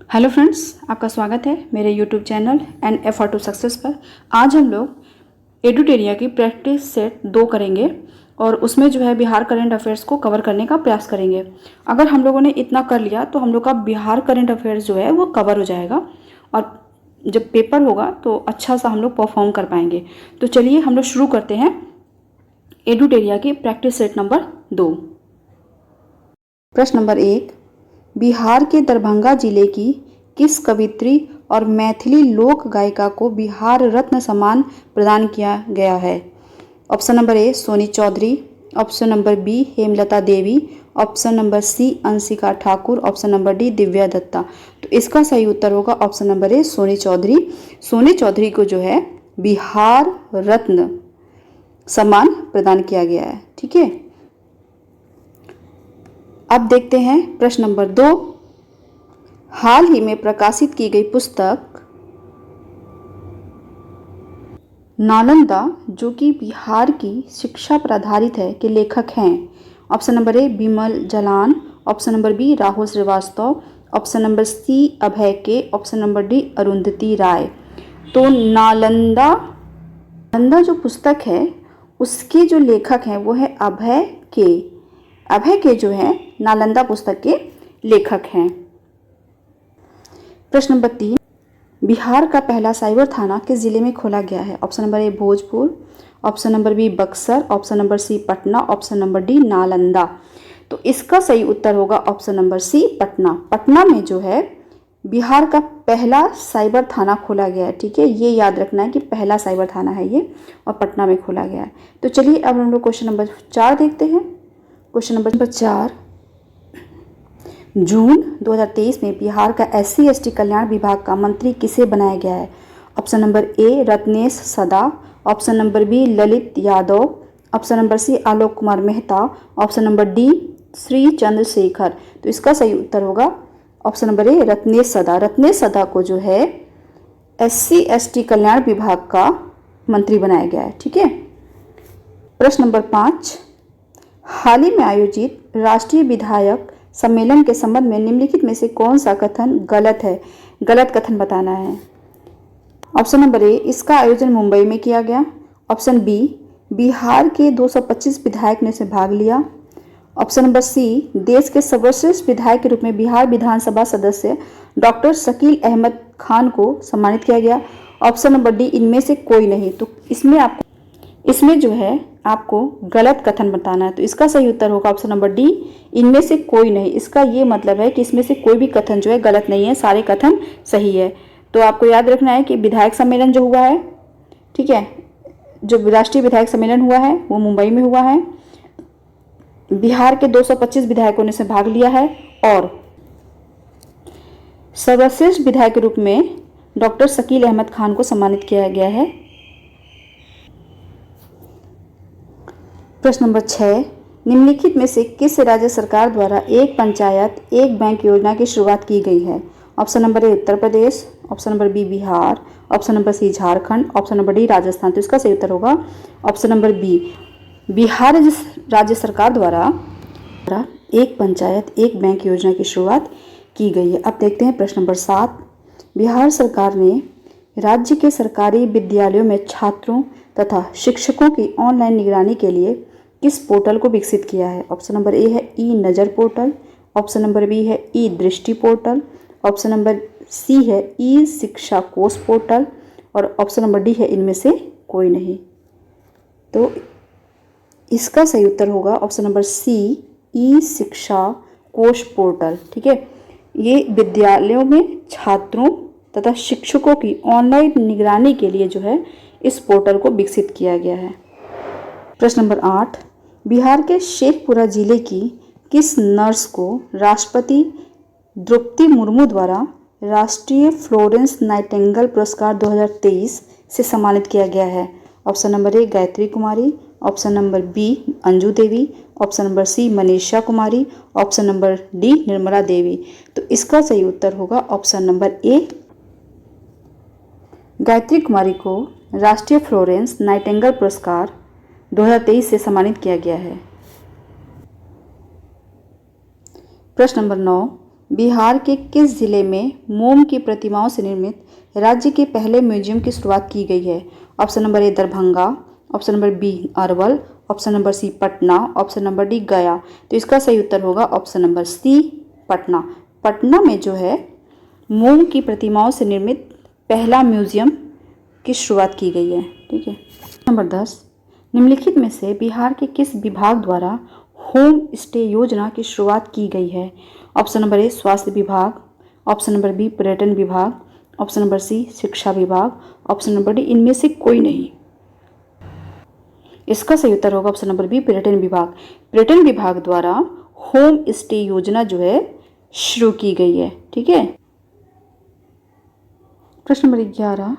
Hello friends, आपका स्वागत है मेरे YouTube channel an effort to success पर। आज हम लोग एडुटेरिया की प्रैक्टिस सेट 2 करेंगे और उसमें जो है बिहार करंट अफेयर्स को कवर करने का प्रयास करेंगे। अगर हम लोगों ने इतना कर लिया तो हम लोग का बिहार करंट अफेयर्स जो है वो कवर हो जाएगा और जब पेपर होगा तो अच्छा सा हम लोग परफॉर्म कर पाएंगे। तो चलिए हम लोग शुरू करते हैं एडुटेरिया की प्रैक्टिस सेट नंबर 2। प्रश्न नंबर 1, बिहार के दरभंगा जिले की किस कवियत्री और मैथिली लोक गायिका को बिहार रत्न सम्मान प्रदान किया गया है? Option number A Soni Chaudhary, option number B Hemlata Devi, option number C Anshika Thakur, option number D Divya Datta. तो इसका सही उत्तर होगा option number A Soni Chaudhary. Soni Chaudhary को जो है बिहार रत्न सम्मान प्रदान किया गया है। ठीक है, अब देखते हैं प्रश्न नंबर 2। हाल ही में प्रकाशित की गई पुस्तक नालंदा जो कि बिहार की शिक्षा पर आधारित है के लेखक हैं? Option number A Bimal Jalan, option number B Rahul Shrivastava, option number C Abhay K, option number D Arundhati Roy. तो नालंदा जो पुस्तक है उसके जो लेखक हैं वो है अभय के। अभय के जो है नालंदा पुस्तक के लेखक हैं। प्रश्न नंबर 3, बिहार का पहला साइबर थाना किस जिले में खोला गया है? Option number A Bhojpur, option number B Buxar, option number C Patna, option number D Nalanda. तो इसका सही उत्तर होगा option number C Patna. Patna में जो है बिहार का पहला साइबर थाना खोला गया है। ठीक है, ये याद रखना है कि पहला साइबर थाना है ये और पटना में खोला गया है। तो चलिए अब हम लोग क्वेश्चन नंबर 4 देखते हैं। क्वेश्चन नंबर 4, जून 2023 में बिहार का SC/ST कल्याण विभाग का मंत्री किसे बनाया गया है? Option number A Ratnesh Sada, option number B Lalit Yadav, option number C Alok Kumar Mehta, option number D Shri Chandrashekhar. तो इसका सही उत्तर होगा ऑप्शन नंबर ए रत्नेश सदा। रत्नेश सदा को जो है SC/ST कल्याण विभाग का मंत्री बनाया गया है। ठीक है, प्रश्न नंबर 5, हाल ही में आयोजित राष्ट्रीय विधायक सम्मेलन के संबंध में निम्नलिखित में से कौन सा कथन गलत है? गलत कथन बताना है। ऑप्शन नंबर ए इसका आयोजन मुंबई में किया गया, ऑप्शन बी बिहार के 225 विधायक ने इसमें भाग लिया, ऑप्शन नंबर सी देश के सर्वश्रेष्ठ विधायक के रूप में बिहार विधानसभा सदस्य डॉक्टर शकील अहमद खान को सम्मानित किया गया, ऑप्शन नंबर डी इनमें से कोई नहीं। तो इसमें जो है आपको गलत कथन बताना है। तो इसका सही उत्तर होगा ऑप्शन नंबर डी इनमें से कोई नहीं। इसका ये मतलब है कि इसमें से कोई भी कथन जो है गलत नहीं है, सारे कथन सही है। तो आपको याद रखना है कि विधायक सम्मेलन जो हुआ है, ठीक है, जो राष्ट्रीय विधायक सम्मेलन हुआ है वो मुंबई में हुआ है, बिहार के 225 विधायकों ने इसमें भाग लिया है और सर्वश्रेष्ठ विधायक के रूप में डॉक्टर शकील अहमद खान को सम्मानित किया गया है। प्रश्न नंबर 6, निम्नलिखित में से किस राज्य सरकार द्वारा एक पंचायत एक बैंक योजना की शुरुआत की गई है? Option number A Uttar Pradesh, option number B Bihar, option number C Jharkhand, option number D Rajasthan. तो इसका सही उत्तर होगा ऑप्शन नंबर बी बिहार राज्य सरकार द्वारा एक पंचायत एक बैंक योजना की शुरुआत की गई है। अब देखते हैं प्रश्न नंबर 7, बिहार सरकार ने राज्य के सरकारी विद्यालयों में छात्रों तथा शिक्षकों की ऑनलाइन निगरानी के लिए किस पोर्टल को विकसित किया है? ऑप्शन नंबर ए है ई नज़र पोर्टल, ऑप्शन नंबर बी है ई दृष्टि पोर्टल, ऑप्शन नंबर सी है ई शिक्षा कोश पोर्टल और ऑप्शन नंबर डी है इनमें से कोई नहीं। तो इसका सही उत्तर होगा ऑप्शन नंबर सी ई शिक्षा कोश पोर्टल। ठीक है, ये विद्यालयों में छात्रों तथा शिक्षकों की ऑनलाइन निगरानी के लिए जो है इस पोर्टल को विकसित किया गया है। प्रश्न नंबर 8, बिहार के शेखपुरा जिले की किस नर्स को राष्ट्रपति द्रौपदी मुर्मू द्वारा राष्ट्रीय फ्लोरेंस नाइटिंगेल पुरस्कार 2023 से सम्मानित किया गया है? Option number A Gayatri Kumari, option number B Anju Devi, option number C Manisha Kumari, option number D Nirmala Devi. तो इसका सही उत्तर होगा option number A Gayatri Kumari को राष्ट्रीय फ्लोरेंस नाइटिंगेल पुरस्कार 2023 से सम्मानित किया गया है। प्रश्न नंबर 9, बिहार के किस जिले में मोम की प्रतिमाओं से निर्मित राज्य के पहले म्यूजियम की शुरुआत की गई है? Option number A Darbhanga, option number B Arwal, option number C Patna, option number D Gaya. तो इसका सही उत्तर होगा option number C Patna. Patna में जो है मोम की प्रतिमाओं से निर्मित पहला म्यूजियम की शुरुआत की गई है। ठीक है। नंबर 10, निम्नलिखित में से बिहार के किस विभाग द्वारा होम स्टे योजना की शुरुआत की गई है? ऑप्शन नंबर ए स्वास्थ्य विभाग, ऑप्शन नंबर बी पर्यटन विभाग, ऑप्शन नंबर सी शिक्षा विभाग, ऑप्शन नंबर डी इनमें से कोई नहीं। इसका सही उत्तर होगा ऑप्शन नंबर बी पर्यटन विभाग। पर्यटन विभाग द्वारा होम स्टे योजना जो है शुरू की गई है। ठीक है। प्रश्न नंबर 11,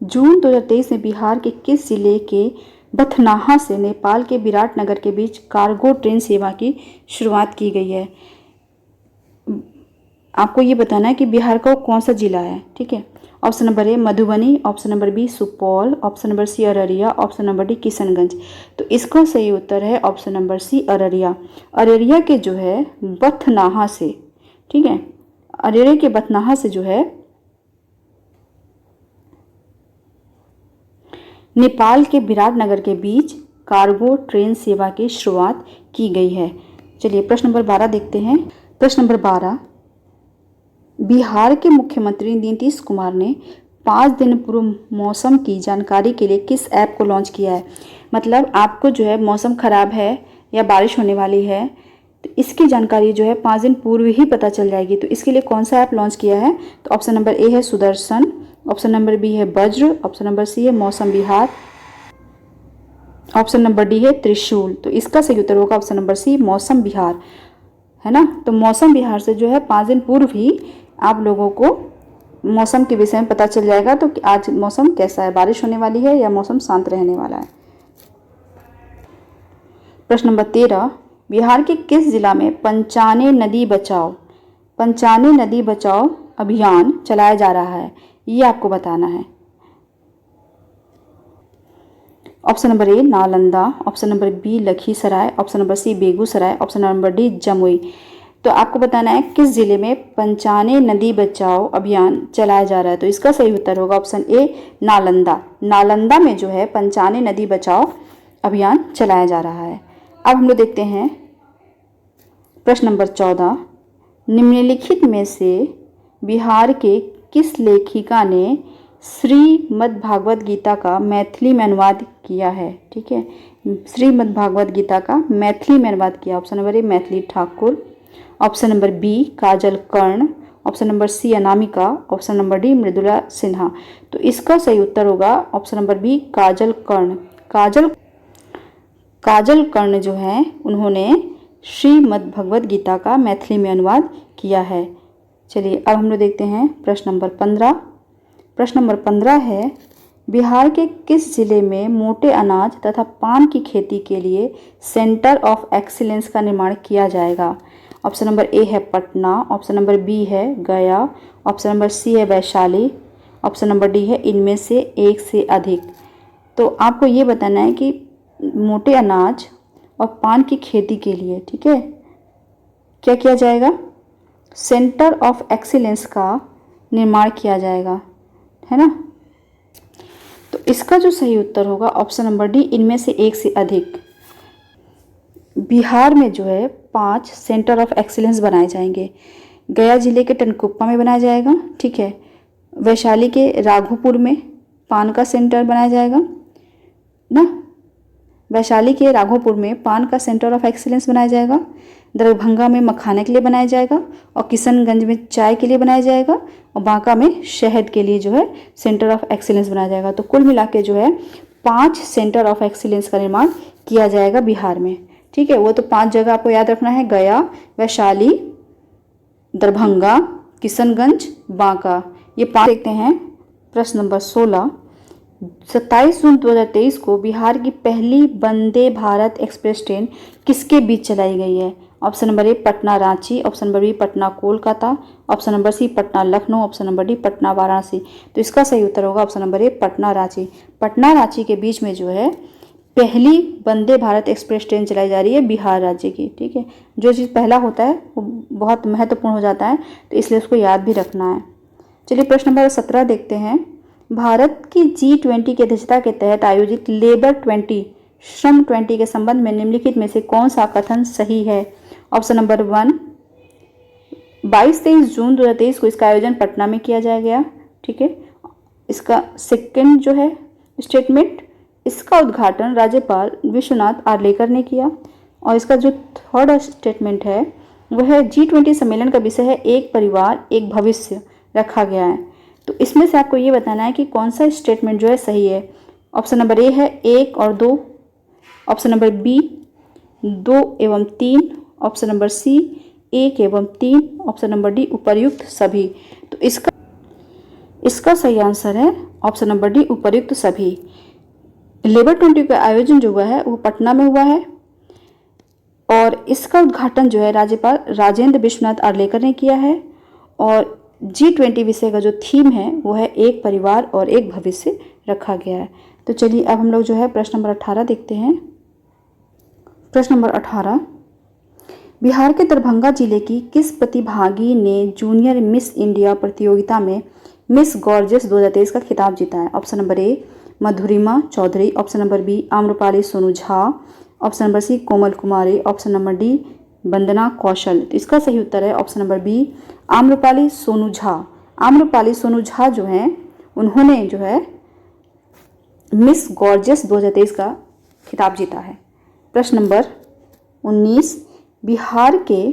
जून 2023 में बिहार के किस जिले के बथनाहा से नेपाल के विराटनगर के बीच कार्गो ट्रेन सेवा की शुरुआत की गई है? आपको ये बताना है कि बिहार का कौन सा जिला है। ठीक है। Option number A Madhubani, option number B Supaul, option number C Araria, option number D Kishanganj. तो इसका सही उत्तर है option number C Araria. Araria के जो है बथनाहा से, ठीक है, अररिया के बथनाहा से जो है नेपाल के विराटनगर के बीच कार्गो ट्रेन सेवा की शुरुआत की गई है। चलिए प्रश्न नंबर 12 देखते हैं। प्रश्न नंबर 12, बिहार के मुख्यमंत्री नीतीश कुमार ने 5 दिन पूर्व मौसम की जानकारी के लिए किस ऐप को लॉन्च किया है? मतलब आपको जो है मौसम खराब है या बारिश होने वाली है तो इसकी जानकारी जो है 5 दिन पूर्व ही पता चल जाएगी। तो इसके लिए कौन सा ऐप लॉन्च किया है? तो ऑप्शन नंबर ए है सुदर्शन, ऑप्शन नंबर बी है वज्र, ऑप्शन नंबर सी है मौसम विहार, ऑप्शन नंबर डी है त्रिशूल। तो इसका सही उत्तर होगा ऑप्शन नंबर सी मौसम विहार, है ना। तो मौसम विहार से जो है 5 दिन पूर्व ही आप लोगों को मौसम के विषय में पता चल जाएगा तो कि आज मौसम कैसा है, बारिश होने वाली है या मौसम शांत रहने वाला है। प्रश्न नंबर 13, बिहार के किस जिला में पंचाने नदी बचाओ अभियान चलाया जा रहा है? ये आपको बताना है। Option number A Nalanda, option number B Lakhisarai, option number C Begusarai, option number D Jamui. तो आपको बताना है किस जिले में पंचाने नदी बचाओ अभियान चलाया जा रहा है। तो इसका सही उत्तर होगा ऑप्शन ए नालंदा। नालंदा में जो है पंचाने नदी बचाओ अभियान चलाया जा रहा है। अब हम लोग देखते हैं प्रश्न नंबर 14, निम्नलिखित में से बिहार के किस लेखिका ने श्रीमद्भागवत गीता का मैथिली में अनुवाद किया है? ठीक है, श्रीमद्भागवत गीता का मैथिली में अनुवाद किया। Option number A Maithili Thakur, option number B Kajal Karn, option number C Anamika, option number D Mridula Sinha. तो इसका सही उत्तर होगा option number B Kajal Karn. Kajal Karn जो है उन्होंने श्रीमद्भगवत गीता का मैथिली में अनुवाद किया है। चलिए अब हम लोग देखते हैं प्रश्न नंबर 15। प्रश्न नंबर 15 है, बिहार के किस जिले में मोटे अनाज तथा पान की खेती के लिए सेंटर ऑफ एक्सीलेंस का निर्माण किया जाएगा? ऑप्शन नंबर ए है पटना, ऑप्शन नंबर बी है गया, ऑप्शन नंबर सी है वैशाली, ऑप्शन नंबर डी है इनमें से एक से अधिक। तो आपको ये बताना है कि मोटे अनाज और पान की खेती के लिए, ठीक है, क्या किया जाएगा? सेंटर ऑफ एक्सीलेंस का निर्माण किया जाएगा, है ना। तो इसका जो सही उत्तर होगा ऑप्शन नंबर डी इनमें से एक से अधिक। बिहार में जो है 5 सेंटर ऑफ एक्सीलेंस बनाए जाएंगे। गया जिले के टनकुप्पा में बनाया जाएगा, ठीक है, वैशाली के राघोपुर में पान का सेंटर बनाया जाएगा ना, वैशाली के राघोपुर में पान का सेंटर ऑफ एक्सीलेंस बनाया जाएगा, दरभंगा में मखाने के लिए बनाया जाएगा, और किशनगंज में चाय के लिए बनाया जाएगा, और बांका में शहद के लिए जो है सेंटर ऑफ एक्सीलेंस बनाया जाएगा। तो कुल मिला के जो है 5 सेंटर ऑफ एक्सीलेंस का निर्माण किया जाएगा बिहार में, ठीक है। वो तो 5 जगह आपको याद रखना है, गया, वैशाली, दरभंगा, किशनगंज, बांका, ये 5 देखते हैं। प्रश्न नंबर 16, 27 जून 2023 को बिहार की पहली वंदे भारत एक्सप्रेस ट्रेन किसके बीच चलाई गई है? Option number A Patna Ranchi, option number B Patna Kolkata, option number C Patna Lucknow, option number D Patna Varanasi. तो इसका सही उत्तर होगा option number A Patna Ranchi. Patna Ranchi के बीच में जो है पहली वंदे भारत एक्सप्रेस ट्रेन चलाई जा रही है बिहार राज्य की। ठीक है, जो चीज़ पहला होता है वो बहुत महत्वपूर्ण हो जाता है, तो इसलिए उसको याद भी रखना है। चलिए प्रश्न नंबर 17 देखते हैं। भारत की G20 की अध्यक्षता के तहत आयोजित लेबर 20 श्रम 20 के संबंध में निम्नलिखित में से कौन सा कथन सही है? ऑप्शन नंबर 1, 22-23 जून 2023 को इसका आयोजन पटना में किया जाएगा। ठीक है, इसका सेकंड जो है स्टेटमेंट, इसका उद्घाटन राज्यपाल विश्वनाथ आर्लेकर ने किया। और इसका जो थर्ड स्टेटमेंट है वह है G20 सम्मेलन का विषय है एक परिवार एक भविष्य रखा गया है। तो इसमें से आपको ये बताना है कि कौन सा स्टेटमेंट जो है सही है। ऑप्शन नंबर ए है 1 और 2, ऑप्शन नंबर बी 2 एवं 3, ऑप्शन नंबर सी 1 एवं 3, ऑप्शन नंबर डी उपर्युक्त सभी। तो इसका सही आंसर है ऑप्शन नंबर डी उपर्युक्त सभी। लेबर 20 का आयोजन जो हुआ है वो पटना में हुआ है और इसका उद्घाटन जो है राज्यपाल राजेंद्र विश्वनाथ आर्लेकर ने किया है। और G20 विषय का जो थीम है वो है एक परिवार और एक भविष्य रखा गया है। तो चलिए अब हम लोग जो है प्रश्न नंबर 18 देखते हैं। प्रश्न नंबर 18, बिहार के दरभंगा जिले की किस प्रतिभागी ने जूनियर मिस इंडिया प्रतियोगिता में मिस गॉर्जियस 2023 का खिताब जीता है? Option number A Madhurima Chaudhary, option number B Amrapali Sonu Jha, option number C Komal Kumari, option number D Vandana Kaushal. तो इसका सही उत्तर है option number B Amrapali Sonu Jha. Amrapali Sonu Jha जो हैं उन्होंने जो है मिस गॉर्जियस 2023 का खिताब जीता है। प्रश्न नंबर 19, बिहार के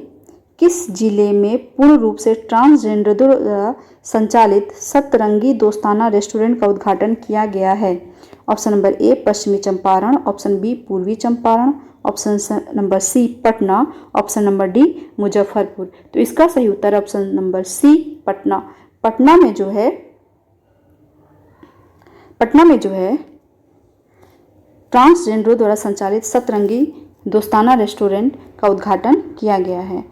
किस जिले में पूर्ण रूप से ट्रांसजेंडर द्वारा संचालित सतरंगी दोस्ताना रेस्टोरेंट का उद्घाटन किया गया है? ऑप्शन नंबर ए पश्चिमी चंपारण, ऑप्शन बी पूर्वी Champaran, option number C Patna, option number D Muzaffarpur. तो इसका सही उत्तर option number C Patna. Patna में जो है ट्रांसजेंडर द्वारा संचालित सतरंगी दोस्ताना रेस्टोरेंट का उद्घाटन किया गया है।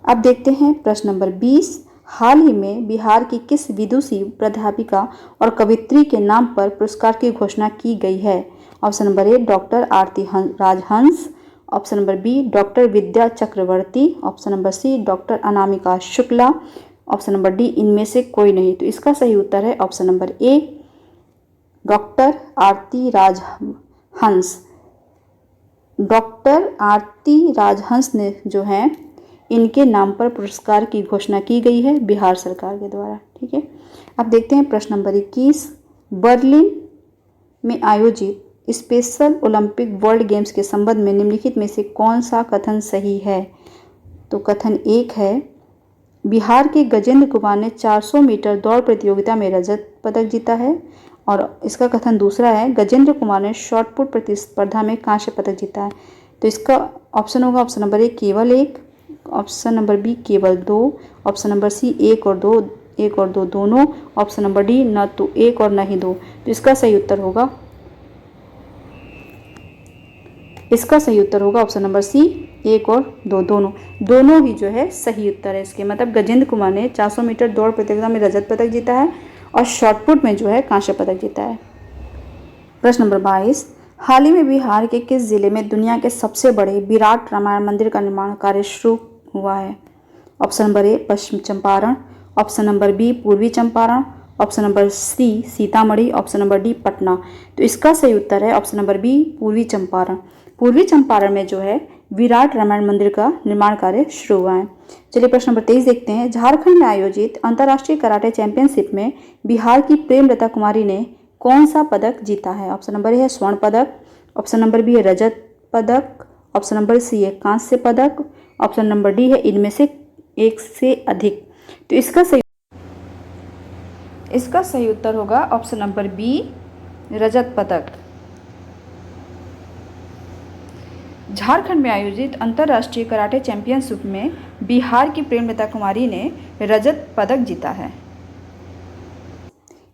अब देखते हैं प्रश्न नंबर 20, हाल ही में बिहार की किस विदुषी प्राध्यापिका और कवित्री के नाम पर पुरस्कार की घोषणा की गई है? Option number A doctor Aarti Rajhans, option number B doctor Vidya Chakraborty, option number C doctor Anamika Shukla, option number D इनमें से कोई नहीं। तो इसका सही उत्तर है option number A doctor Aarti Rajhans. Doctor Aarti Rajhans ने जो है इनके नाम पर पुरस्कार की घोषणा की गई है बिहार सरकार के द्वारा। ठीक है, अब देखते हैं प्रश्न नंबर 21, बर्लिन में आयोजित स्पेशल ओलंपिक वर्ल्ड गेम्स के संबंध में निम्नलिखित में से कौन सा कथन सही है? तो कथन 1 है बिहार के गजेंद्र कुमार ने 400 मीटर दौड़ प्रतियोगिता में रजत पदक जीता है। और इसका कथन दूसरा है गजेंद्र कुमार ने शॉटपुट प्रतिस्पर्धा में कांस्य पदक जीता है। तो इसका ऑप्शन होगा ऑप्शन नंबर ए केवल 1, ऑप्शन नंबर बी केवल 2, ऑप्शन नंबर सी 1 और 2 दोनों, ऑप्शन नंबर डी न तो 1 और न ही 2। तो इसका सही उत्तर होगा ऑप्शन नंबर सी 1 और 2 दोनों ही जो है सही उत्तर है इसके। मतलब गजेंद्र कुमार ने 400 मीटर दौड़ प्रतियोगिता में रजत पदक जीता है और शॉटपुट में जो है कांस्य पदक जीता है। प्रश्न नंबर 22, हाल ही में बिहार के किस जिले में दुनिया के सबसे बड़े विराट रामायण मंदिर का निर्माण कार्य शुरू हुआ है? ऑप्शन नंबर ए पश्चिम चंपारण, ऑप्शन नंबर बी पूर्वी Champaran, option number C Sitamarhi, option number D Patna. तो इसका सही उत्तर है ऑप्शन नंबर बी पूर्वी चंपारण। पूर्वी चंपारण में जो है विराट रामायण मंदिर का निर्माण कार्य शुरू हुआ है। चलिए प्रश्न नंबर 23 देखते हैं। झारखंड में आयोजित अंतर्राष्ट्रीय कराटे चैंपियनशिप में बिहार की प्रेमलता कुमारी ने कौन सा पदक जीता है? ऑप्शन नंबर ए है स्वर्ण पदक, ऑप्शन नंबर बी है रजत पदक, ऑप्शन नंबर सी है कांस्य पदक, ऑप्शन नंबर डी है इनमें से एक से अधिक। तो इसका सही उत्तर होगा ऑप्शन नंबर बी रजत पदक। झारखंड में आयोजित अंतर्राष्ट्रीय कराटे चैंपियनशिप में बिहार की प्रेमलता कुमारी ने रजत पदक जीता है।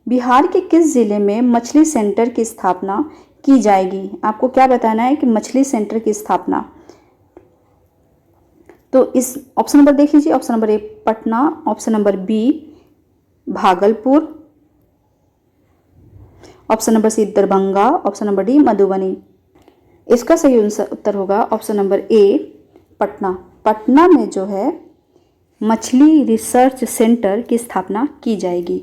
बिहार के किस जिले में मछली सेंटर की स्थापना की जाएगी? आपको क्या बताना है कि मछली सेंटर की स्थापना। तो इस ऑप्शन नंबर देख लीजिए, option number A Patna, option number B Bhagalpur, option number C Darbhanga, option number D Madhubani. इसका सही उत्तर होगा option number A, Patna. Patna में जो है मछली रिसर्च सेंटर की स्थापना की जाएगी।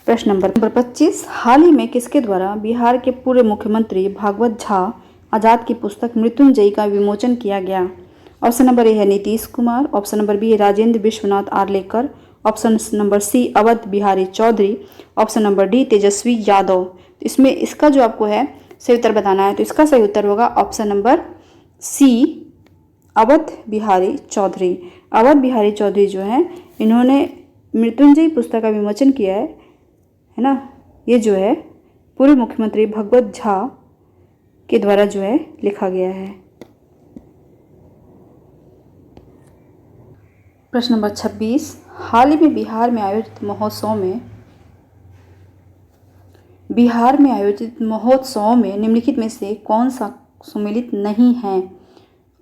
प्रश्न नंबर 25, हाल ही में किसके द्वारा बिहार के पूर्व मुख्यमंत्री भागवत झा आजाद की पुस्तक मृत्युंजयी का विमोचन किया गया? ऑप्शन नंबर ए है Nitish Kumar, option number B है Rajendra Vishwanath Arlekar, option number C Awadh Bihari Chaudhary, option number D Tejashwi Yadav. तो इसमें इसका जो आपको है सही उत्तर बताना है, तो इसका सही उत्तर होगा option number C, Awadh Bihari Chaudhary. Awadh Bihari Chaudhary जो है इन्होंने मृत्युंजयी पुस्तक का विमोचन किया है ना। ये जो है पूर्व मुख्यमंत्री भगवत झा के द्वारा जो है लिखा गया है। प्रश्न नंबर 26, हाल ही में बिहार में आयोजित महोत्सव में निम्नलिखित में से कौन सा सम्मिलित नहीं है?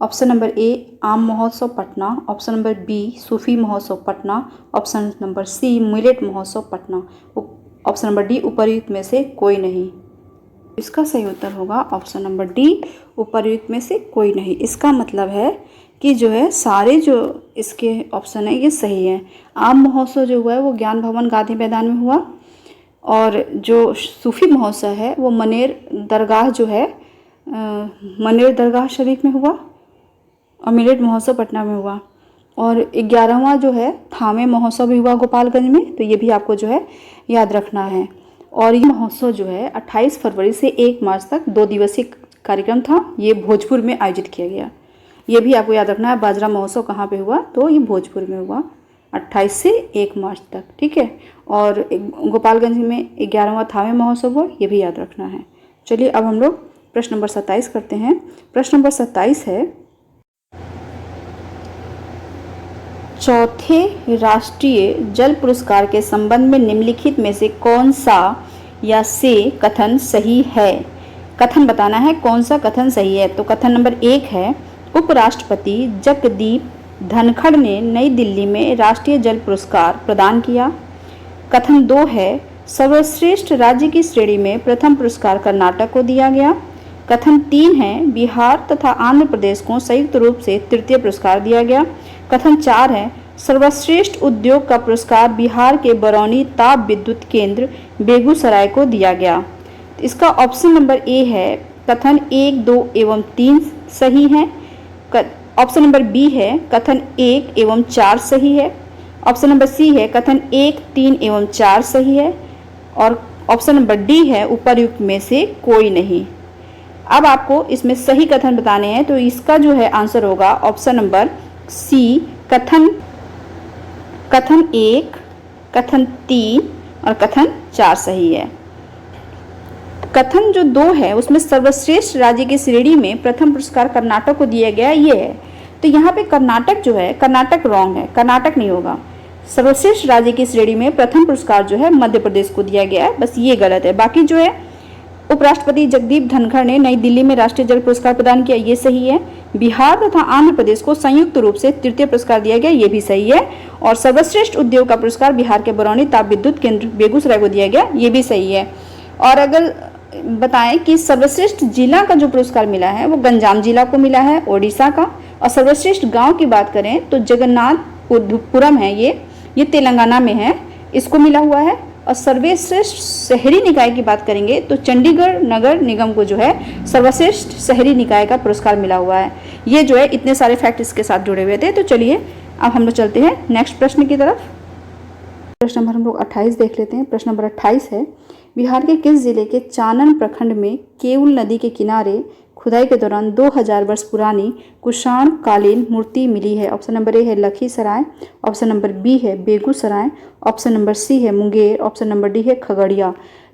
Option number A Aam Mahotsav Patna, option number B Sufi Mahotsav Patna, option number C millet Mahotsav Patna, option number D उपर्युक्त में से कोई नहीं। इसका सही उत्तर होगा ऑप्शन नंबर डी, उपर्युक्त में से कोई नहीं। इसका मतलब है कि जो है सारे जो इसके ऑप्शन है ये सही है। आम महोत्सव जो हुआ है वो ज्ञान भवन गांधी मैदान में हुआ, और जो सूफी महोत्सव है वो मनेर दरगाह जो है मनेर दरगाह शरीफ में हुआ, और मिलेट महोत्सव पटना में हुआ, और 11वां जो है थामे महोत्सव भी हुआ गोपालगंज में। तो ये भी आपको जो है याद रखना है। और ये महोत्सव जो है 28 फरवरी से 1 मार्च तक 2 दिवसीय कार्यक्रम था। ये भोजपुर में आयोजित किया गया। ये भी आपको याद रखना है। बाजरा महोत्सव कहाँ पे हुआ? तो ये भोजपुर में हुआ 28 से 1 मार्च तक, ठीक है। और गोपालगंज में 11वां थावे महोत्सव हुआ, ये भी याद रखना है। चलिए अब हम लोग प्रश्न नंबर 27 करते हैं। प्रश्न नंबर 27 है, चौथे राष्ट्रीय जल पुरस्कार के संबंध में निम्नलिखित में से कौन सा या से कथन सही है? कथन बताना है कौन सा कथन सही है। तो कथन नंबर 1 है, उपराष्ट्रपति जगदीप धनखड़ ने नई दिल्ली में राष्ट्रीय जल पुरस्कार प्रदान किया। कथन 2 है, सर्वश्रेष्ठ राज्य की श्रेणी में प्रथम पुरस्कार कर्नाटक को दिया गया। कथन 3 है, बिहार तथा आंध्र प्रदेश को संयुक्त रूप से तृतीय पुरस्कार दिया गया। कथन 4 है, सर्वश्रेष्ठ उद्योग का पुरस्कार बिहार के बरौनी ताप विद्युत केंद्र बेगूसराय को दिया गया। इसका ऑप्शन नंबर ए है, कथन 1, 2 एवं 3 सही है। ऑप्शन नंबर बी है, कथन 1 एवं 4 सही है। ऑप्शन नंबर सी है, कथन 1, 3 एवं 4 सही है। और ऑप्शन नंबर डी है, उपर्युक्त में से कोई नहीं। अब आपको इसमें सही कथन बताने हैं, तो इसका जो है आंसर होगा ऑप्शन नंबर सी, कथन 1, कथन 3 और कथन 4 सही है। कथन जो 2 है उसमें सर्वश्रेष्ठ राज्य की श्रेणी में प्रथम पुरस्कार कर्नाटक को दिया गया, ये है। तो यहाँ पे कर्नाटक जो है, कर्नाटक रॉन्ग है, कर्नाटक नहीं होगा। सर्वश्रेष्ठ राज्य की श्रेणी में प्रथम पुरस्कार जो है मध्य प्रदेश को दिया गया है, बस ये गलत है। बाकी जो है उपराष्ट्रपति जगदीप धनखड़ ने नई दिल्ली में राष्ट्रीय जल पुरस्कार प्रदान किया, ये सही है। बिहार तथा आंध्र प्रदेश को संयुक्त रूप से तृतीय पुरस्कार दिया गया, ये भी सही है। और सर्वश्रेष्ठ उद्योग का पुरस्कार बिहार के बरौनी ताप विद्युत केंद्र बेगूसराय को दिया गया, ये भी सही है। और अगर बताएं कि सर्वश्रेष्ठ जिला का जो पुरस्कार मिला है वो गंजाम जिला को मिला है, ओडिशा का। और सर्वश्रेष्ठ गांव की बात करें तो जगन्नाथपुरम है, ये तेलंगाना में है, इसको मिला हुआ है। और सर्वश्रेष्ठ शहरी निकाय की बात करेंगे तो चंडीगढ़ नगर निगम को जो है सर्वश्रेष्ठ शहरी निकाय का पुरस्कार मिला हुआ है। ये जो है इतने सारे फैक्ट इसके साथ जुड़े हुए थे। तो चलिए अब हम लोग चलते हैं नेक्स्ट प्रश्न की तरफ। प्रश्न नंबर हम लोग 28 देख लेते हैं। प्रश्न नंबर 28 है, बिहार के किस जिले के चानन प्रखंड में केउल नदी के किनारे खुदाई के दौरान 2000 वर्ष पुरानी कुषाण कालीन मूर्ति मिली है? ऑप्शन नंबर ए है लखीसराय, ऑप्शन नंबर बी है बेगूसराय, ऑप्शन नंबर सी है मुंगेर, ऑप्शन नंबर डी है खगड़िया।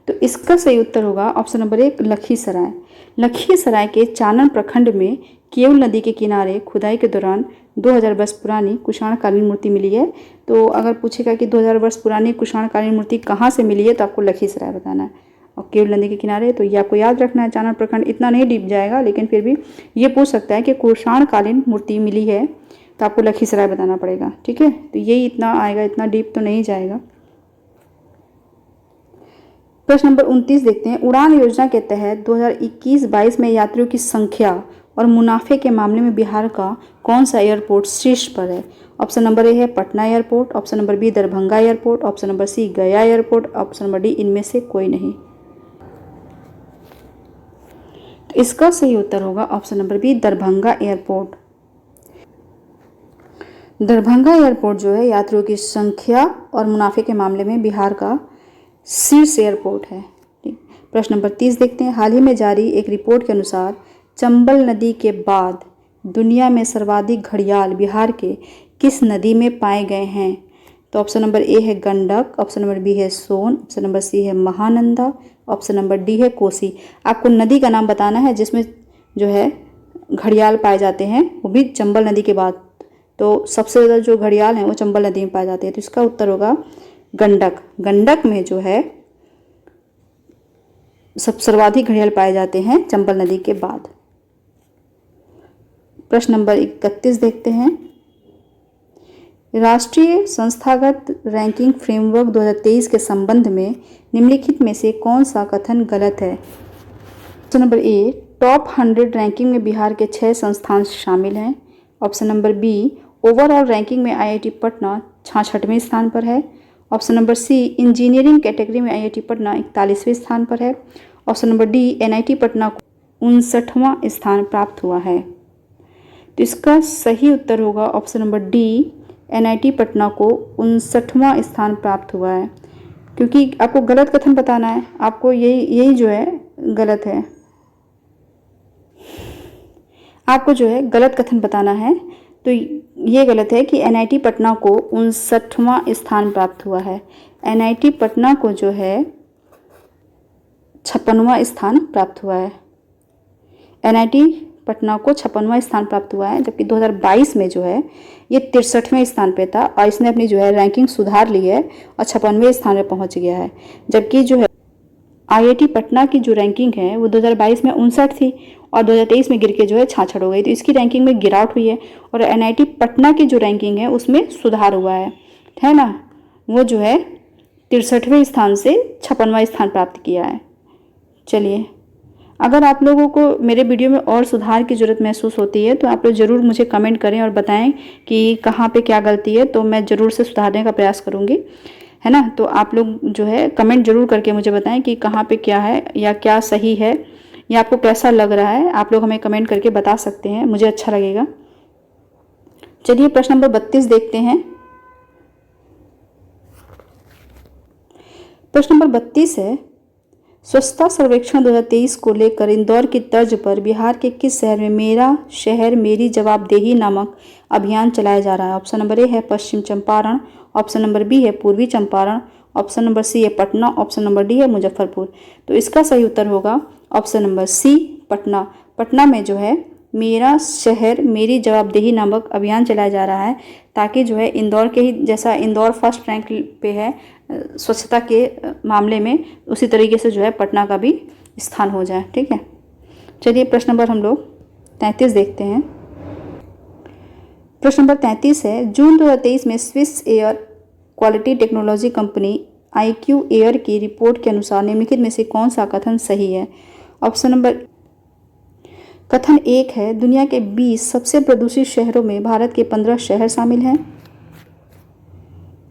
तो इसका सही उत्तर होगा ऑप्शन नंबर ए लखीसराय। लखीसराय के चानन प्रखंड में केउल नदी के किनारे खुदाई के दौरान 2000 वर्ष पुरानी कुषाण कालीन मूर्ति मिली है। तो अगर पूछेगा कि 2000 वर्ष पुरानी कुषाण कालीन मूर्ति कहाँ से मिली है, तो आपको लखीसराय बताना है। और केवल नदी के किनारे, तो ये आपको याद रखना है। चानन प्रखंड इतना नहीं डीप जाएगा, लेकिन फिर भी ये पूछ सकता है कि कुषाण कालीन मूर्ति मिली है, तो आपको लखीसराय बताना पड़ेगा, ठीक है। तो यही इतना आएगा, इतना डीप तो नहीं जाएगा। प्रश्न नंबर 29 देखते हैं। उड़ान योजना के तहत 2021-22 में यात्रियों की संख्या और मुनाफे के मामले में बिहार का कौन सा एयरपोर्ट शीर्ष पर है? ऑप्शन नंबर ए है Patna airport, option number B Darbhanga airport, option number C Gaya airport, option number D इनमें से कोई नहीं। तो इसका सही उत्तर होगा option number B Darbhanga airport. Darbhanga airport जो है यात्रियों की संख्या और मुनाफे के मामले में बिहार का शीर्ष एयरपोर्ट है। प्रश्न नंबर 30 देखते हैं। हाल ही में जारी एक रिपोर्ट के अनुसार चंबल नदी के बाद दुनिया में सर्वाधिक घड़ियाल बिहार के किस नदी में पाए गए हैं? तो ऑप्शन नंबर ए है गंडक, ऑप्शन नंबर बी है सोन, ऑप्शन नंबर सी है महानंदा, ऑप्शन नंबर डी है कोसी। आपको नदी का नाम बताना है जिसमें जो है घड़ियाल पाए जाते हैं, वो भी चंबल नदी के बाद। तो सबसे ज़्यादा जो घड़ियाल हैं वो चंबल नदी में पाए जाते हैं, तो इसका उत्तर होगा गंडक। गंडक में जो है सब सर्वाधिक घड़ियाल पाए जाते हैं चंबल नदी के बाद। प्रश्न नंबर 31 देखते हैं। राष्ट्रीय संस्थागत रैंकिंग फ्रेमवर्क 2023 के संबंध में निम्नलिखित में से कौन सा कथन गलत है? Option number A top 100 ranking में बिहार के 6 संस्थान शामिल हैं। Option number B overall ranking में आईआईटी पटना 66वें स्थान पर है। Option number C engineering category में आईआईटी पटना 41वें स्थान पर है। Option number D NIT Patna को 59वां स्थान प्राप्त हुआ है। तो इसका सही उत्तर होगा option number D NIT Patna को 59वां स्थान प्राप्त हुआ है, क्योंकि आपको गलत कथन बताना है। आपको यही जो है गलत है, आपको जो है गलत कथन बताना है। तो ये गलत है कि एनआईटी पटना को 59वां स्थान प्राप्त हुआ है। एनआईटी पटना को जो है 56वां स्थान प्राप्त हुआ है। एनआईटी पटना को 56वां स्थान प्राप्त हुआ है, जबकि 2022 में जो है ये 63वें स्थान पे था और इसने अपनी जो है रैंकिंग सुधार ली है और 56वें स्थान पे पहुंच गया है। जबकि जो है आईआईटी पटना की जो रैंकिंग है वो 2022 में 59 थी और 2023 में गिर के जो है 66 हो गई, तो इसकी रैंकिंग में गिरावट हुई है। और एनआईटी पटना की जो रैंकिंग है उसमें सुधार हुआ है ना, वो जो है 63वें स्थान से 56वां स्थान प्राप्त किया है। चलिए, अगर आप लोगों को मेरे वीडियो में और सुधार की ज़रूरत महसूस होती है तो आप लोग ज़रूर मुझे कमेंट करें और बताएं कि कहाँ पे क्या गलती है, तो मैं ज़रूर से सुधारने का प्रयास करूँगी, है ना। तो आप लोग जो है कमेंट जरूर करके मुझे बताएं कि कहाँ पे क्या है या क्या सही है या आपको कैसा लग रहा है। आप लोग हमें कमेंट करके बता सकते हैं, मुझे अच्छा लगेगा। चलिए प्रश्न नंबर 32 देखते हैं। प्रश्न नंबर 32 है, स्वच्छता सर्वेक्षण 2023 को लेकर इंदौर की तर्ज पर बिहार के किस शहर में मेरा शहर मेरी जवाबदेही नामक अभियान चलाया जा रहा है? ऑप्शन नंबर ए है पश्चिम चंपारण, ऑप्शन नंबर बी है पूर्वी चंपारण, ऑप्शन नंबर सी है पटना, ऑप्शन नंबर डी है मुजफ्फरपुर। तो इसका सही उत्तर होगा option number C Patna. Patna में जो है मेरा शहर मेरी जवाबदेही नामक अभियान चलाया जा रहा है, ताकि जो है इंदौर के ही जैसा इंदौर फर्स्ट रैंक पे है स्वच्छता के मामले में, उसी तरीके से जो है पटना का भी स्थान हो जाए। ठीक है, चलिए प्रश्न नंबर हम लोग 33 देखते हैं। प्रश्न नंबर 33 है, जून 2023 में Swiss air quality technology company IQ air की रिपोर्ट के अनुसार निम्नलिखित में से कौन सा कथन सही है? ऑप्शन नंबर कथन 1 है, दुनिया के 20 सबसे प्रदूषित शहरों में भारत के 15 शहर शामिल हैं।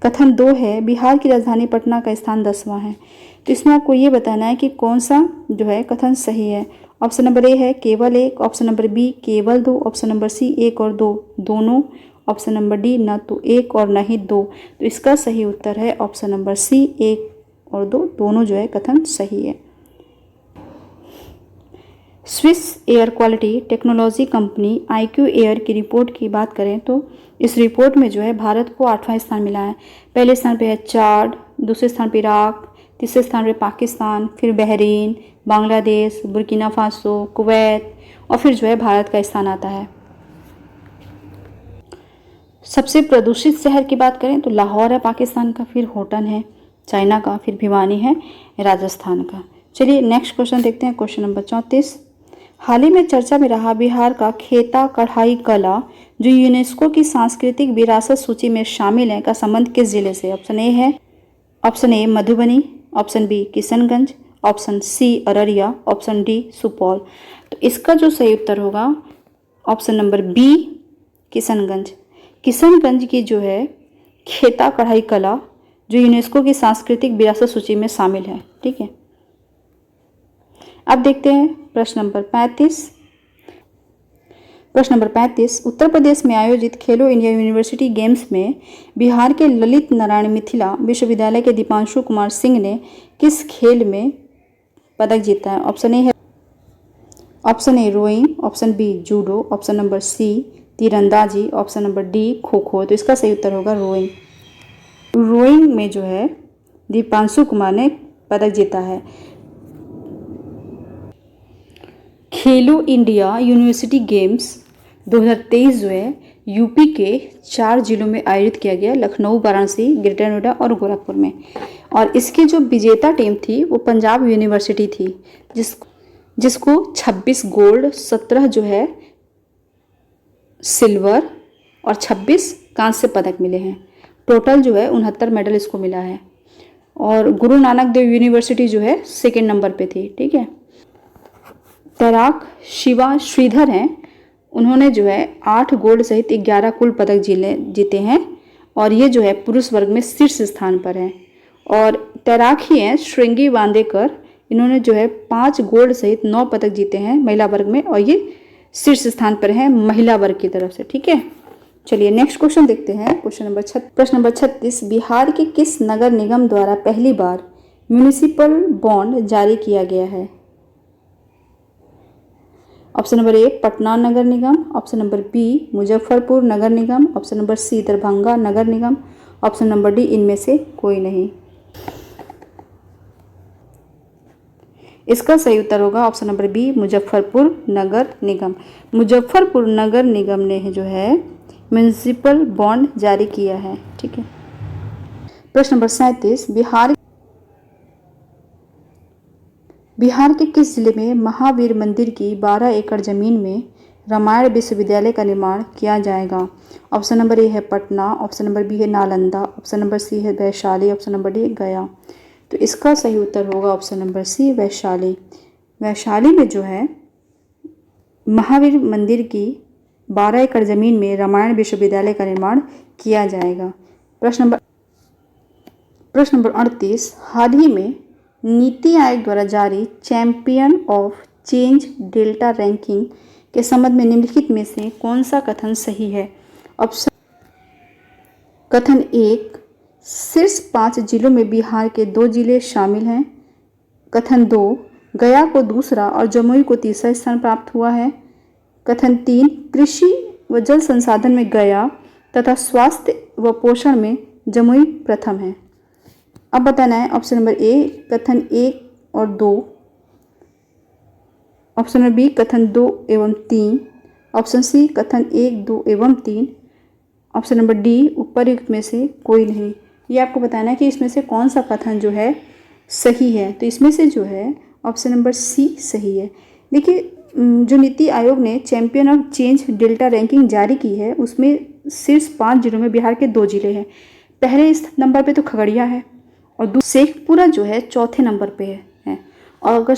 कथन 2 है, बिहार की राजधानी पटना का स्थान 10वां है। तो इसमें आपको ये बताना है कि कौन सा जो है कथन सही है। ऑप्शन नंबर ए है केवल 1, ऑप्शन नंबर बी केवल 2, ऑप्शन नंबर सी 1 और 2 दोनों, ऑप्शन नंबर डी न तो 1 और न ही 2। तो इसका सही उत्तर है ऑप्शन नंबर सी 1 और 2 दोनों जो है कथन सही है। Swiss air quality technology company IQ air की रिपोर्ट की बात करें तो इस रिपोर्ट में जो है भारत को 8वां स्थान मिला है। पहले स्थान पे है चाड, दूसरे स्थान पे इराक, तीसरे स्थान पे पाकिस्तान, फिर Bahrain, Bangladesh, Burkina Faso, Kuwait और फिर जो है भारत का स्थान आता है। सबसे प्रदूषित शहर की बात करें तो लाहौर है पाकिस्तान का, फिर होटन है चाइना का, फिर भिवानी है राजस्थान का। चलिए नेक्स्ट क्वेश्चन देखते हैं, क्वेश्चन नंबर 34। हाल ही में चर्चा में रहा बिहार का खेता कढ़ाई कला जो यूनेस्को की सांस्कृतिक विरासत सूची में शामिल है का संबंध किस जिले से? ऑप्शन ए है, option A Madhubani, option B Kishanganj, option C Araria, option D Supaul. तो इसका जो सही उत्तर होगा option number B Kishanganj. Kishanganj की जो है खेता कढ़ाई कला जो यूनेस्को की सांस्कृतिक विरासत सूची में शामिल है। ठीक है, अब देखते हैं प्रश्न नंबर 35। प्रश्न नंबर 35, उत्तर प्रदेश में आयोजित खेलो इंडिया यूनिवर्सिटी गेम्स में बिहार के ललित नारायण मिथिला विश्वविद्यालय के दीपांशु कुमार सिंह ने किस खेल में पदक जीता है? Option A rowing, option B judo, option number C तीरंदाजी, option number D kho kho. तो इसका सही उत्तर होगा रोइंग। रोइंग में जो है दीपांशु कुमार ने पदक जीता है। खेलो इंडिया यूनिवर्सिटी गेम्स 2023 जो है यूपी के 4 जिलों में आयोजित किया गया, लखनऊ, वाराणसी, ग्रेटर नोएडा और गोरखपुर में। और इसकी जो विजेता टीम थी वो पंजाब यूनिवर्सिटी थी, जिसको 26 गोल्ड, 17 जो है सिल्वर और 26 कांस्य पदक मिले हैं। टोटल जो है 69 मेडल इसको मिला है। और गुरु नानक देव यूनिवर्सिटी जो है 2nd नंबर पे थी। ठीक है, तैराक शिवा श्रीधर हैं, उन्होंने जो है 8 गोल्ड सहित 11 कुल पदक जीते हैं और ये जो है पुरुष वर्ग में शीर्ष स्थान पर हैं। और तैराक ही हैं श्रृंगी वांदेकर, इन्होंने जो है 5 गोल्ड सहित 9 पदक जीते हैं महिला वर्ग में और ये शीर्ष स्थान पर हैं महिला वर्ग की तरफ से। ठीक है, चलिए नेक्स्ट क्वेश्चन देखते हैं। प्रश्न नंबर 36, बिहार के किस नगर निगम द्वारा पहली बार म्यूनिसिपल बॉन्ड जारी किया गया है? Option number A Patna Nagar Nigam, option number B Muzaffarpur Nagar Nigam, option number C Darbhanga Nagar Nigam, option number D इनमें से कोई नहीं। इसका सही उत्तर होगा option number B Muzaffarpur Nagar Nigam. Muzaffarpur Nagar Nigam ने जो है म्यूनिसिपल बॉन्ड जारी किया है। ठीक है, प्रश्न नंबर 37, बिहार के किस जिले में महावीर मंदिर की 12 एकड़ जमीन में रामायण विश्वविद्यालय का निर्माण किया जाएगा? ऑप्शन नंबर ए है पटना, ऑप्शन नंबर बी है नालंदा, ऑप्शन नंबर सी है Vaishali, option number D Gaya. तो इसका सही उत्तर होगा option number C Vaishali. Vaishali में जो है महावीर मंदिर की 12 एकड़ जमीन में रामायण विश्वविद्यालय का निर्माण किया जाएगा। प्रश्न नंबर 38, हाल ही में नीति आयोग द्वारा जारी champion of change delta ranking के संबंध में निम्नलिखित में से कौन सा कथन सही है? ऑप्शन कथन 1, शीर्ष 5 जिलों में बिहार के 2 जिले शामिल हैं। कथन 2, गया को दूसरा और जमुई को तीसरा स्थान प्राप्त हुआ है। कथन 3, कृषि व जल संसाधन में गया तथा स्वास्थ्य व पोषण में जमुई प्रथम है। अब बताना है ऑप्शन नंबर ए कथन 1 और 2, ऑप्शन नंबर बी कथन 2 एवं 3, ऑप्शन सी कथन 1, 2 एवं 3, ऑप्शन नंबर डी उपरयुक्त में से कोई नहीं। ये आपको बताना है कि इसमें से कौन सा कथन जो है सही है। तो इसमें से जो है ऑप्शन नंबर सी सही है। देखिए, जो नीति आयोग ने champion of change delta ranking जारी की है उसमें शीर्ष 5 जिलों में बिहार के 2 जिले हैं। पहले इस नंबर पे तो खगड़िया है और शेखपुरा जो है 4थे नंबर पे है। और अगर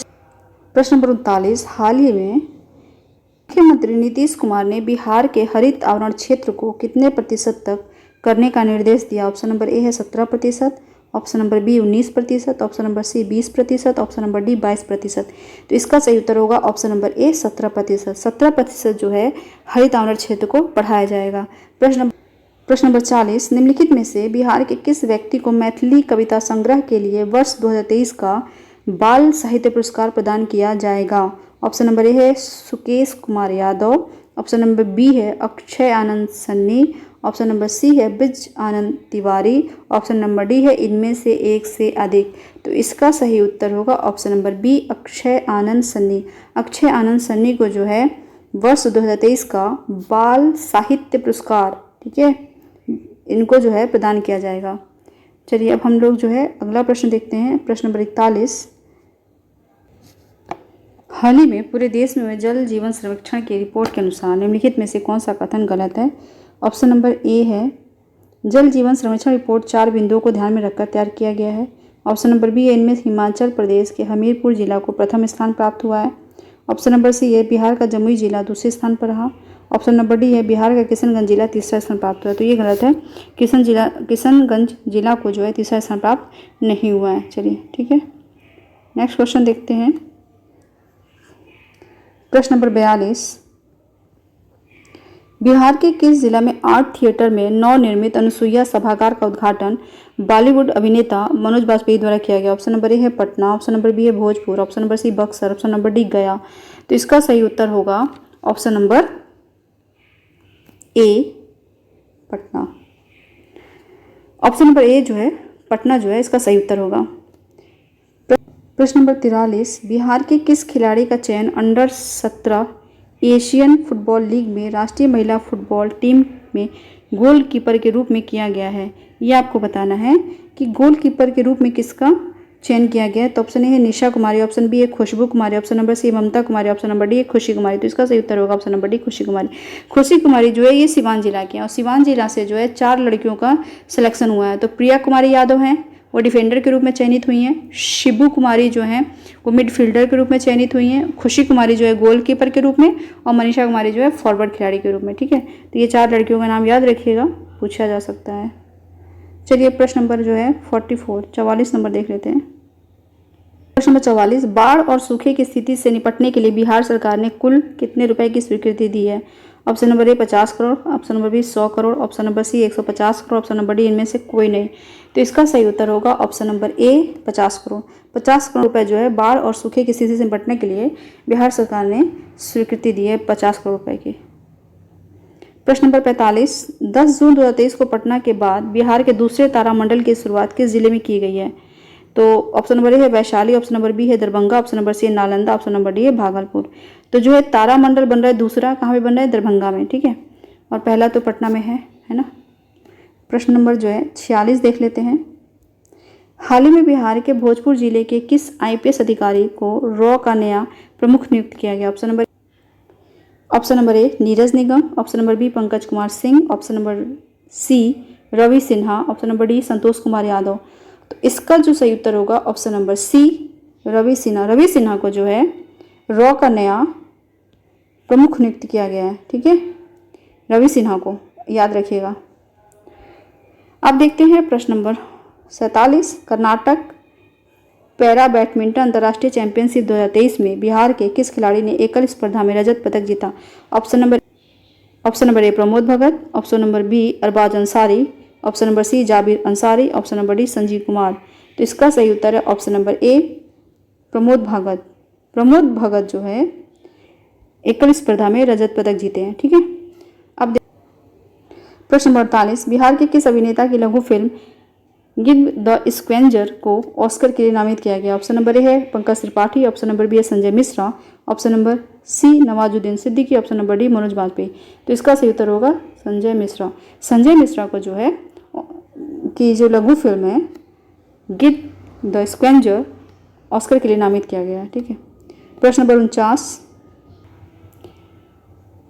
प्रश्न नंबर 39, हाल ही में मुख्यमंत्री नीतीश कुमार ने बिहार के हरित आवरण क्षेत्र को कितने प्रतिशत तक करने का निर्देश दिया? ऑप्शन नंबर ए है 17%, option number B 19%, option number C 20%, option number D 22%। तो इसका सही उत्तर होगा ऑप्शन नंबर ए 17%। 17% जो है हरित आवरण क्षेत्र को बढ़ाया जाएगा। प्रश्न नंबर 40, निम्नलिखित में से बिहार के किस व्यक्ति को मैथिली कविता संग्रह के लिए वर्ष 2023 का बाल साहित्य पुरस्कार प्रदान किया जाएगा? ऑप्शन नंबर ए है Sukesh Kumar Yadav, option number B है Akshay Anand Sunny, option number C है Brij Anand Tiwari, option number D है इनमें से एक से अधिक। तो इसका सही उत्तर होगा option number B Akshay Anand Sunny. Akshay Anand Sunny को जो है वर्ष 2023 का बाल साहित्य पुरस्कार, ठीक है, इनको जो है प्रदान किया जाएगा। चलिए अब हम लोग जो है अगला प्रश्न देखते हैं। प्रश्न नंबर 41, हाल ही में पूरे देश में हुए जल जीवन सर्वेक्षण की रिपोर्ट के अनुसार निम्नलिखित में से कौन सा कथन गलत है? ऑप्शन नंबर ए है जल जीवन सर्वेक्षण रिपोर्ट 4 बिंदुओं को ध्यान में रखकर तैयार किया गया है। ऑप्शन नंबर बी है इनमें हिमाचल प्रदेश के हमीरपुर जिला को प्रथम स्थान प्राप्त हुआ है। ऑप्शन नंबर सी है बिहार का जमुई जिला दूसरे स्थान पर रहा। ऑप्शन नंबर डी है बिहार का किशनगंज जिला तीसरा स्थान प्राप्त हुआ है। तो ये गलत है, किशनगंज जिला को जो है तीसरा स्थान प्राप्त नहीं हुआ है। चलिए ठीक है, नेक्स्ट क्वेश्चन देखते हैं। प्रश्न नंबर 42, बिहार के किस जिला में आर्ट थिएटर में नवनिर्मित अनुसुईया सभागार का उद्घाटन बॉलीवुड अभिनेता मनोज बाजपेयी द्वारा किया गया? ऑप्शन नंबर ए है पटना, ऑप्शन नंबर बी है Bhojpur, option number C Buxar, option number D Gaya. तो इसका सही उत्तर होगा option number A Patna. Option number A जो है पटना जो है इसका सही उत्तर होगा। प्रश्न नंबर 43, बिहार के किस खिलाड़ी का चयन अंडर 17 एशियन फुटबॉल लीग में राष्ट्रीय महिला फुटबॉल टीम में गोलकीपर के रूप में किया गया है? ये आपको बताना है कि गोलकीपर के रूप में किसका चयन किया गया है। तो ऑप्शन ए है निशा कुमारी, ऑप्शन बी है खुशबू कुमारी, ऑप्शन नंबर सी Mamta Kumari, option number D है खुशी कुमारी। तो इसका सही उत्तर होगा ऑप्शन नंबर डी खुशी कुमारी। खुशी कुमारी जो है ये सिवान जिला की है और सिवान जिला से जो है 4 लड़कियों का सिलेक्शन हुआ है। तो प्रिया कुमारी यादव हैं, वो डिफेंडर के रूप में चयनित हुई हैं। शिबू कुमारी जो हैं वो मिडफील्डर के रूप में चयनित हुई हैं। खुशी कुमारी जो है गोलकीपर के रूप में और मनीषा कुमारी जो है फॉरवर्ड खिलाड़ी के रूप में। ठीक है, तो ये 4 लड़कियों का नाम याद रखिएगा, पूछा जा सकता है। चलिए प्रश्न नंबर जो है 44 नंबर देख लेते हैं। प्रश्न नंबर 44, बाढ़ और सूखे की स्थिति से निपटने के लिए बिहार सरकार ने कुल कितने रुपए की स्वीकृति दी है? Option number A 50 crore, option number B 100 crore, option number C 150 crore, option number D इनमें से कोई नहीं। तो इसका सही उत्तर होगा option number A 50 crore. 50 crore रुपए जो है बाढ़ और सूखे की स्थिति से निपटने के लिए बिहार सरकार ने स्वीकृति दी है 50 करोड़ रुपए की। प्रश्न नंबर 45, 10 जून 2023 को पटना के बाद बिहार के दूसरे तारामंडल की शुरुआत किस जिले में की गई है? तो ऑप्शन नंबर ए है वैशाली, ऑप्शन नंबर बी है दरभंगा, ऑप्शन नंबर सी है नालंदा, ऑप्शन नंबर डी है भागलपुर। तो जो है तारामंडल बन रहा है दूसरा कहाँ पे बन रहा है? दरभंगा में। ठीक है, और पहला तो पटना में है ना। प्रश्न नंबर जो है 46 देख लेते हैं। हाल ही में बिहार के भोजपुर जिले के किस IPS अधिकारी को रॉ का नया प्रमुख नियुक्त किया गया? Option number A Neeraj Nigam, option number B Pankaj Kumar Singh, option number C Ravi Sinha, option number D Santosh Kumar Yadav. तो इसका जो सही उत्तर होगा option number C Ravi Sinha. Ravi Sinha को जो है रॉ का नया प्रमुख नियुक्त किया गया है। ठीक है, रवि सिन्हा को याद रखिएगा। अब देखते हैं प्रश्न नंबर 47, कर्नाटक पैरा बैडमिंटन अंतर्राष्ट्रीय चैंपियनशिप 2023 में बिहार के किस खिलाड़ी ने एकल स्पर्धा में रजत पदक जीता? Option number A Pramod Bhagat, option number B Arbaaz Ansari, option number C Jabir Ansari, option number D Sanjeev Kumar. तो इसका सही उत्तर है option number A Pramod Bhagat. Pramod Bhagat जो है एकल स्पर्धा में रजत पदक जीते हैं। ठीक है, अब प्रश्न नंबर 48, बिहार के किस अभिनेता की लघु फिल्म गिव द स्क्वेंजर को ऑस्कर के लिए नामित किया गया? ऑप्शन नंबर ए है Pankaj Tripathi, option number B है Sanjay Mishra, option number C Nawazuddin Siddiqui, option number D Manoj Bajpayee. तो इसका सही उत्तर होगा संजय मिश्रा। संजय मिश्रा को जो है कि जो लघु फिल्म है गिव द स्क्वेंजर ऑस्कर के लिए नामित किया गया है। ठीक है, प्रश्न नंबर 49,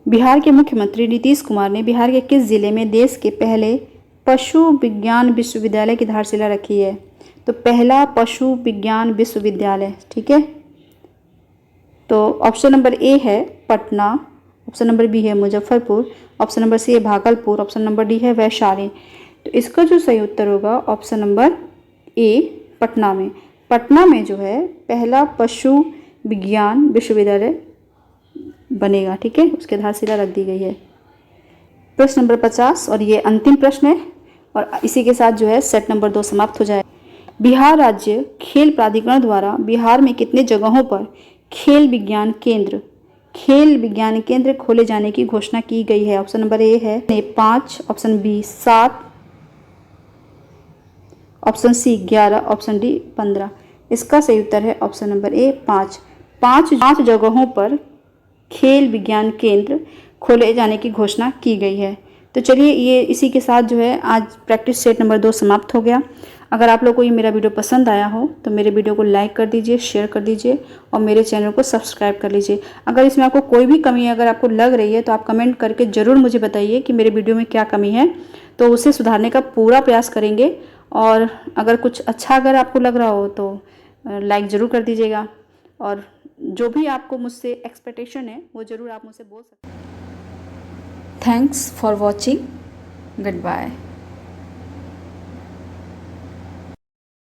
बिहार के मुख्यमंत्री नीतीश कुमार ने बिहार के किस जिले में देश के पहले पशु विज्ञान विश्वविद्यालय की आधारशिला रखी है? तो पहला पशु विज्ञान विश्वविद्यालय। ठीक है, तो ऑप्शन नंबर ए है पटना, ऑप्शन नंबर बी है मुजफ्फरपुर, ऑप्शन नंबर सी है भागलपुर, ऑप्शन नंबर डी है वैशाली। तो इसका जो सही उत्तर होगा ऑप्शन नंबर ए पटना में। पटना में जो है पहला पशु विज्ञान विश्वविद्यालय बनेगा। ठीक है, उसकी आधारशिला रख दी गई है। प्रश्न नंबर 50 और ये अंतिम प्रश्न है और इसी के साथ जो है सेट नंबर 2 समाप्त हो जाए। बिहार राज्य खेल प्राधिकरण द्वारा बिहार में कितने जगहों पर खेल विज्ञान केंद्र खोले जाने की घोषणा की गई है? ऑप्शन नंबर ए है 5, option B 7, option C 11, option D 15। इसका सही उत्तर है ऑप्शन नंबर ए 5। 5 जगहों पर खेल विज्ञान केंद्र खोले जाने की घोषणा की गई है। तो चलिए ये इसी के साथ जो है आज प्रैक्टिस सेट नंबर 2 समाप्त हो गया। अगर आप लोग को ये मेरा वीडियो पसंद आया हो तो मेरे वीडियो को लाइक कर दीजिए, शेयर कर दीजिए और मेरे चैनल को सब्सक्राइब कर लीजिए। अगर इसमें आपको कोई भी कमी अगर आपको लग रही है तो आप कमेंट करके ज़रूर मुझे बताइए कि मेरे वीडियो में क्या कमी है, तो उसे सुधारने का पूरा प्रयास करेंगे और अगर कुछ अच्छा अगर आपको लग रहा हो तो लाइक ज़रूर कर दीजिएगा, और जो भी आपको मुझसे एक्सपेक्टेशन है वो ज़रूर आप मुझसे बोल सकते हैं। Thanks for watching. Good bye.